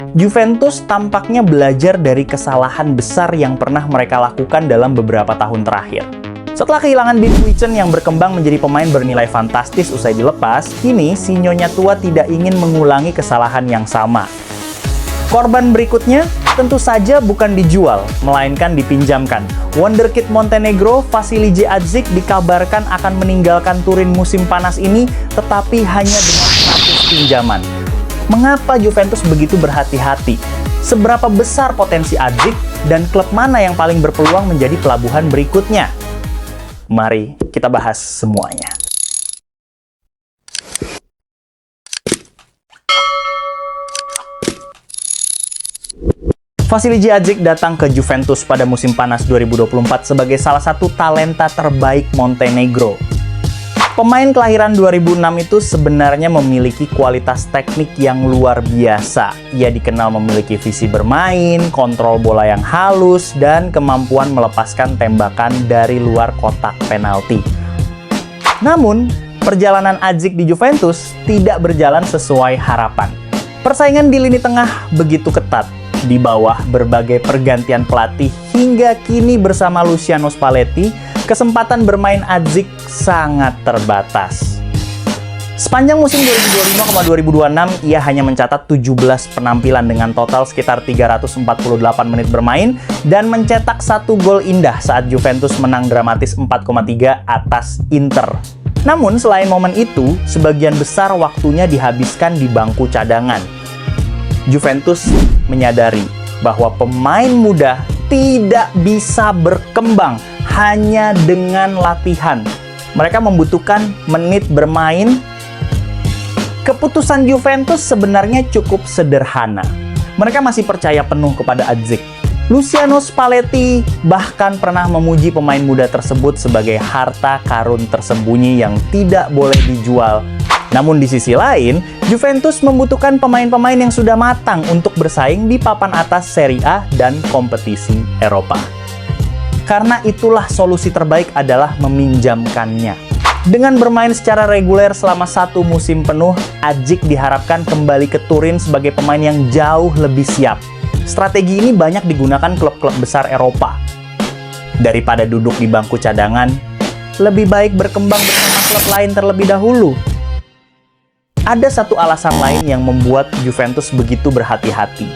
Juventus tampaknya belajar dari kesalahan besar yang pernah mereka lakukan dalam beberapa tahun terakhir. Setelah kehilangan Dean Huijsen yang berkembang menjadi pemain bernilai fantastis usai dilepas, kini si Nyonya tua tidak ingin mengulangi kesalahan yang sama. Korban berikutnya tentu saja bukan dijual, melainkan dipinjamkan. Wonderkid Montenegro, Vasilije Adzic dikabarkan akan meninggalkan Turin musim panas ini, tetapi hanya dengan status pinjaman. Mengapa Juventus begitu berhati-hati? Seberapa besar potensi Adzic dan klub mana yang paling berpeluang menjadi pelabuhan berikutnya? Mari kita bahas semuanya. Vasilije Adzic datang ke Juventus pada musim panas 2024 sebagai salah satu talenta terbaik Montenegro. Pemain kelahiran 2006 itu sebenarnya memiliki kualitas teknik yang luar biasa. Ia dikenal memiliki visi bermain, kontrol bola yang halus, dan kemampuan melepaskan tembakan dari luar kotak penalti. Namun, perjalanan Adzic di Juventus tidak berjalan sesuai harapan. Persaingan di lini tengah begitu ketat. Di bawah berbagai pergantian pelatih hingga kini bersama Luciano Spalletti, kesempatan bermain Adzic sangat terbatas. Sepanjang musim 2025-2026, ia hanya mencatat 17 penampilan dengan total sekitar 348 menit bermain dan mencetak 1 gol indah saat Juventus menang dramatis 4,3 atas Inter. Namun selain momen itu, sebagian besar waktunya dihabiskan di bangku cadangan. Juventus menyadari bahwa pemain muda tidak bisa berkembang hanya dengan latihan. Mereka membutuhkan menit bermain. Keputusan Juventus sebenarnya cukup sederhana. Mereka masih percaya penuh kepada Adzic. Luciano Spalletti bahkan pernah memuji pemain muda tersebut sebagai harta karun tersembunyi yang tidak boleh dijual. Namun di sisi lain, Juventus membutuhkan pemain-pemain yang sudah matang untuk bersaing di papan atas Serie A dan kompetisi Eropa. Karena itulah solusi terbaik adalah meminjamkannya. Dengan bermain secara reguler selama 1 musim penuh, Adzic diharapkan kembali ke Turin sebagai pemain yang jauh lebih siap. Strategi ini banyak digunakan klub-klub besar Eropa. Daripada duduk di bangku cadangan, lebih baik berkembang bersama klub lain terlebih dahulu. Ada satu alasan lain yang membuat Juventus begitu berhati-hati.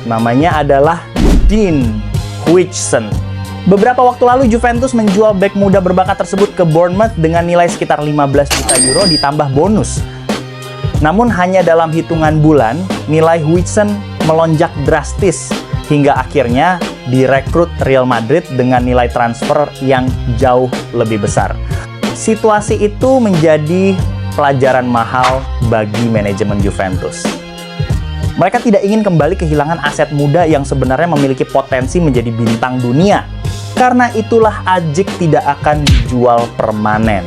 Namanya adalah Dean Huijsen. Beberapa waktu lalu Juventus menjual bek muda berbakat tersebut ke Bournemouth dengan nilai sekitar 15 juta euro ditambah bonus. Namun hanya dalam hitungan bulan, nilai Huijsen melonjak drastis hingga akhirnya direkrut Real Madrid dengan nilai transfer yang jauh lebih besar. Situasi itu menjadi pelajaran mahal bagi manajemen Juventus. Mereka tidak ingin kembali kehilangan aset muda yang sebenarnya memiliki potensi menjadi bintang dunia. Karena itulah Adzic tidak akan dijual permanen.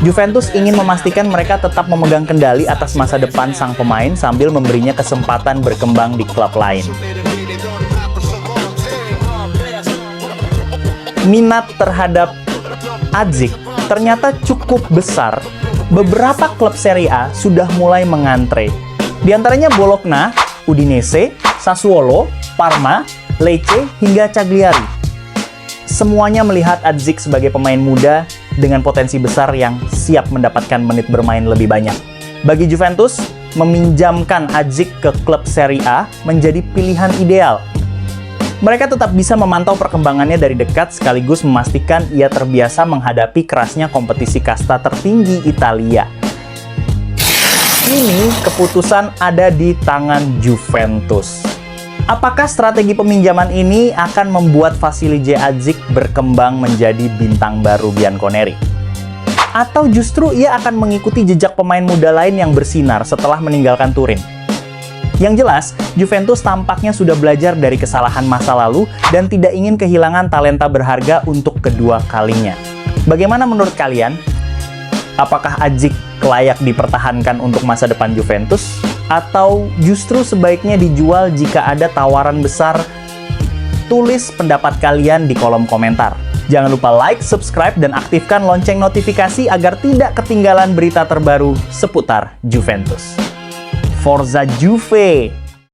Juventus ingin memastikan mereka tetap memegang kendali atas masa depan sang pemain sambil memberinya kesempatan berkembang di klub lain. Minat terhadap Adzic ternyata cukup besar. Beberapa klub Serie A sudah mulai mengantre. Di antaranya Bologna, Udinese, Sassuolo, Parma, Lecce, hingga Cagliari. Semuanya melihat Adzic sebagai pemain muda dengan potensi besar yang siap mendapatkan menit bermain lebih banyak. Bagi Juventus, meminjamkan Adzic ke klub Serie A menjadi pilihan ideal. Mereka tetap bisa memantau perkembangannya dari dekat sekaligus memastikan ia terbiasa menghadapi kerasnya kompetisi kasta tertinggi Italia. Kini keputusan ada di tangan Juventus. Apakah strategi peminjaman ini akan membuat Vasilije Adzic berkembang menjadi bintang baru Bianconeri? Atau justru ia akan mengikuti jejak pemain muda lain yang bersinar setelah meninggalkan Turin? Yang jelas, Juventus tampaknya sudah belajar dari kesalahan masa lalu dan tidak ingin kehilangan talenta berharga untuk kedua kalinya. Bagaimana menurut kalian? Apakah Adzic layak dipertahankan untuk masa depan Juventus? Atau justru sebaiknya dijual jika ada tawaran besar? Tulis pendapat kalian di kolom komentar. Jangan lupa like, subscribe, dan aktifkan lonceng notifikasi agar tidak ketinggalan berita terbaru seputar Juventus. Forza Juve!